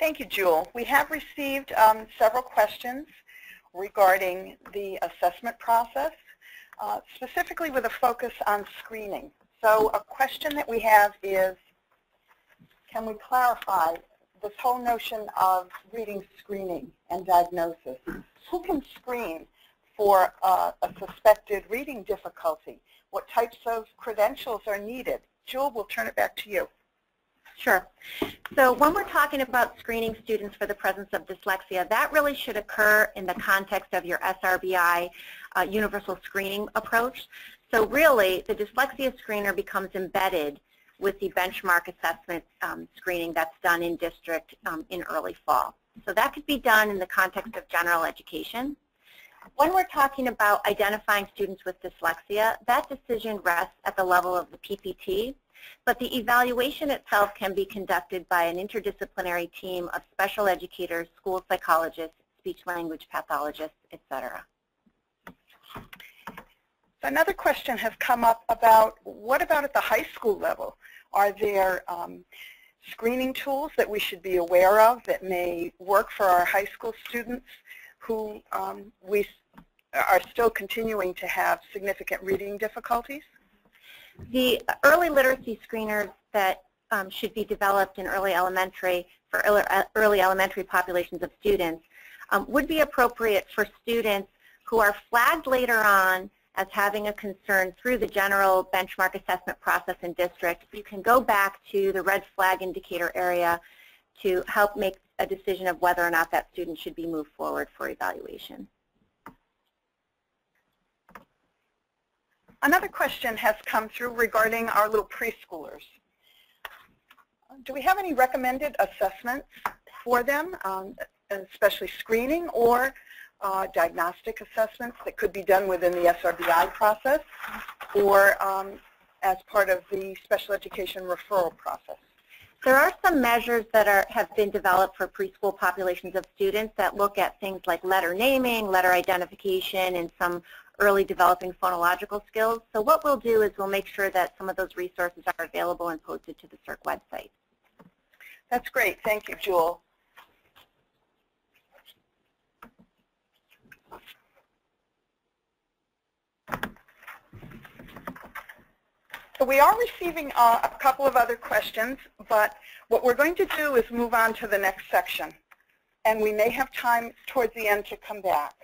Thank you, Jewel. We have received several questions regarding the assessment process, specifically with a focus on screening. So a question that we have is, can we clarify this whole notion of reading screening and diagnosis? Who can screen for a suspected reading difficulty? What types of credentials are needed? Jewel, we'll turn it back to you. Sure. So when we're talking about screening students for the presence of dyslexia, that really should occur in the context of your SRBI universal screening approach. So really, the dyslexia screener becomes embedded with the benchmark assessment screening that's done in district in early fall. So that could be done in the context of general education. When we're talking about identifying students with dyslexia, that decision rests at the level of the PPT, but the evaluation itself can be conducted by an interdisciplinary team of special educators, school psychologists, speech-language pathologists, etc. Another question has come up about, what about at the high school level? Are there screening tools that we should be aware of that may work for our high school students who we are still continuing to have significant reading difficulties? The early literacy screeners that should be developed in early elementary for early elementary populations of students would be appropriate for students who are flagged later on as having a concern through the general benchmark assessment process in district. You can go back to the red flag indicator area to help make a decision of whether or not that student should be moved forward for evaluation. Another question has come through regarding our little preschoolers. Do we have any recommended assessments for them, especially screening or diagnostic assessments that could be done within the SRBI process or as part of the special education referral process? There are some measures that have been developed for preschool populations of students that look at things like letter naming, letter identification, and some early developing phonological skills. So what we'll do is we'll make sure that some of those resources are available and posted to the CERC website. That's great. Thank you, Jewel. So we are receiving a couple of other questions, but what we're going to do is move on to the next section. And we may have time towards the end to come back.